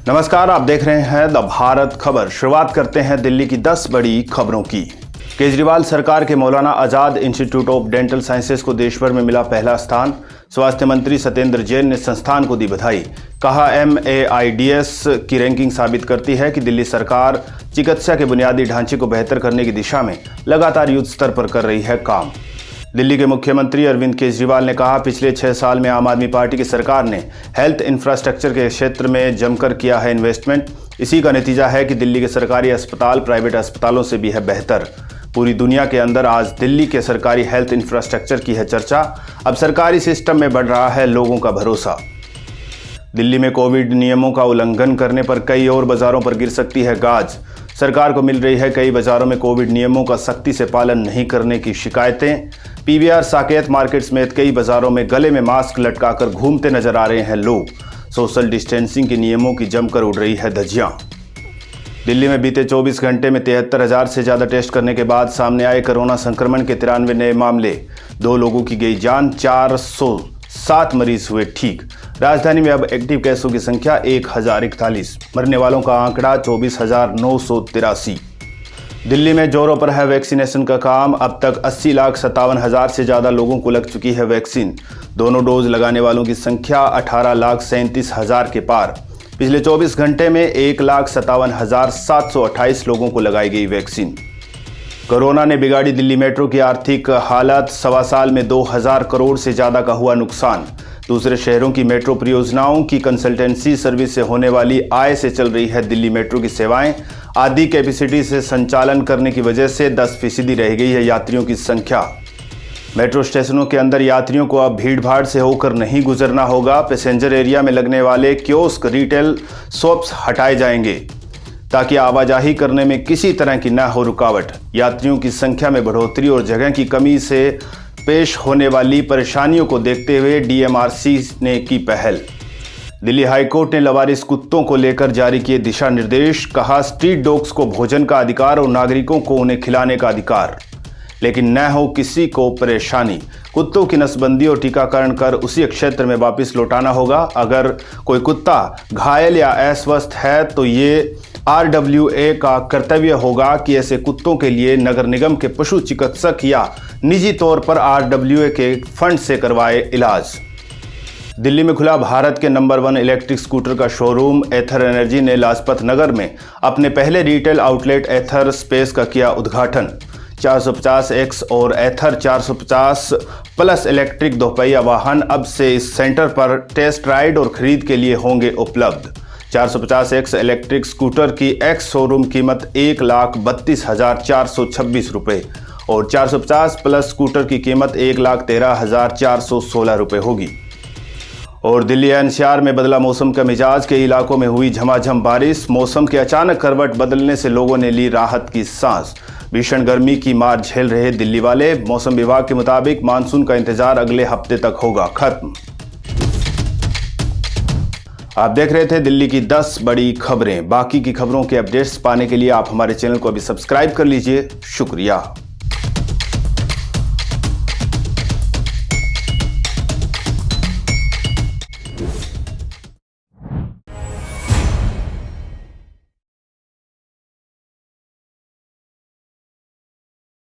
नमस्कार, आप देख रहे हैं द भारत खबर। शुरुआत करते हैं दिल्ली की 10 बड़ी खबरों की। केजरीवाल सरकार के Maulana Azad institute of dental sciences को देश भर में मिला पहला स्थान। स्वास्थ्य मंत्री सत्येंद्र जैन ने संस्थान को दी बधाई। कहा, MAIDS की रैंकिंग साबित करती है कि दिल्ली सरकार चिकित्सा के बुनियादी ढांचे को बेहतर करने की दिशा में लगातार युद्ध स्तर पर कर रही है काम। दिल्ली के मुख्यमंत्री अरविंद केजरीवाल ने कहा, पिछले 6 साल में आम आदमी पार्टी की सरकार ने हेल्थ इंफ्रास्ट्रक्चर के क्षेत्र में जमकर किया है इन्वेस्टमेंट। इसी का नतीजा है कि दिल्ली के सरकारी अस्पताल प्राइवेट अस्पतालों से भी है बेहतर। पूरी दुनिया के अंदर आज दिल्ली के सरकारी हेल्थ इंफ्रास्ट्रक्चर की है चर्चा। अब सरकारी सिस्टम में बढ़ रहा है लोगों का भरोसा। दिल्ली में कोविड नियमों का उल्लंघन करने पर कई और बाजारों पर गिर सकती है गाज। सरकार को मिल रही है कई बाजारों में कोविड नियमों का सख्ती से पालन नहीं करने की शिकायतें। PVR, साकेत मार्केट समेत कई बाजारों में गले में मास्क लटकाकर घूमते नजर आ रहे हैं लोग। सोशल डिस्टेंसिंग के नियमों की जमकर उड़ रही है धज्जियां। दिल्ली में बीते 24 घंटे में 73,000 से ज़्यादा टेस्ट करने के बाद सामने आए कोरोना संक्रमण के 93 नए मामले। 2 लोगों की गई जान, 407 मरीज हुए ठीक। राजधानी में अब एक्टिव केसों की संख्या 1041, मरने वालों का आंकड़ा 24,983। दिल्ली में जोरों पर है वैक्सीनेशन का काम। अब तक 80,57,000 से ज़्यादा लोगों को लग चुकी है वैक्सीन। दोनों डोज लगाने वालों की संख्या 18,37,000 के पार। पिछले 24 घंटे में 1,57,728 लोगों को लगाई गई वैक्सीन। कोरोना ने बिगाड़ी दिल्ली मेट्रो की आर्थिक हालत। 1.25 साल में 2,000 करोड़ से ज़्यादा का हुआ नुकसान। दूसरे शहरों की मेट्रो परियोजनाओं की कंसल्टेंसी सर्विस से होने वाली आय से चल रही है दिल्ली मेट्रो की सेवाएं। आधी कैपेसिटी से संचालन करने की वजह से 10% रह गई है यात्रियों की संख्या। मेट्रो स्टेशनों के अंदर यात्रियों को अब भीड़-भाड़ से होकर नहीं गुजरना होगा। पैसेंजर एरिया में लगने वाले कियोस्क, रिटेल शॉप्स हटाए जाएंगे ताकि आवाजाही करने में किसी तरह की न हो रुकावट। यात्रियों की संख्या में बढ़ोतरी और जगह की कमी से पेश होने वाली परेशानियों को देखते हुए DMRC ने की पहल। दिल्ली हाईकोर्ट ने लवारिस कुत्तों को लेकर जारी किए दिशा निर्देश। कहा, स्ट्रीट डॉग्स को भोजन का अधिकार और नागरिकों को उन्हें खिलाने का अधिकार, लेकिन न हो किसी को परेशानी। कुत्तों की नसबंदी और टीकाकरण कर उसी क्षेत्र में वापस लौटाना होगा। अगर कोई कुत्ता घायल या अस्वस्थ है तो ये RWA का कर्तव्य होगा कि ऐसे कुत्तों के लिए नगर निगम के पशु चिकित्सक या निजी तौर पर RWA के फंड से करवाए इलाज। दिल्ली में खुला भारत के नंबर 1 इलेक्ट्रिक स्कूटर का शोरूम। एथर एनर्जी ने लाजपत नगर में अपने पहले रिटेल आउटलेट एथर स्पेस का किया उद्घाटन। 450X और एथर 450 प्लस इलेक्ट्रिक दोपहिया वाहन अब से इस सेंटर पर टेस्ट राइड और खरीद के लिए होंगे उपलब्ध। 450X इलेक्ट्रिक स्कूटर की एक्स शोरूम कीमत 1,32,426 रुपये और 450 प्लस स्कूटर की कीमत 1,13,416 रुपये होगी। और दिल्ली NCR में बदला मौसम का मिजाज। के इलाकों में हुई झमाझम बारिश। मौसम के अचानक करवट बदलने से लोगों ने ली राहत की सांस। भीषण गर्मी की मार झेल रहे दिल्ली वाले। मौसम विभाग के मुताबिक मानसून का इंतजार अगले हफ्ते तक होगा खत्म। आप देख रहे थे दिल्ली की 10 बड़ी खबरें। बाकी की खबरों के अपडेट्स पाने के लिए आप हमारे चैनल को अभी सब्सक्राइब कर लीजिए। शुक्रिया।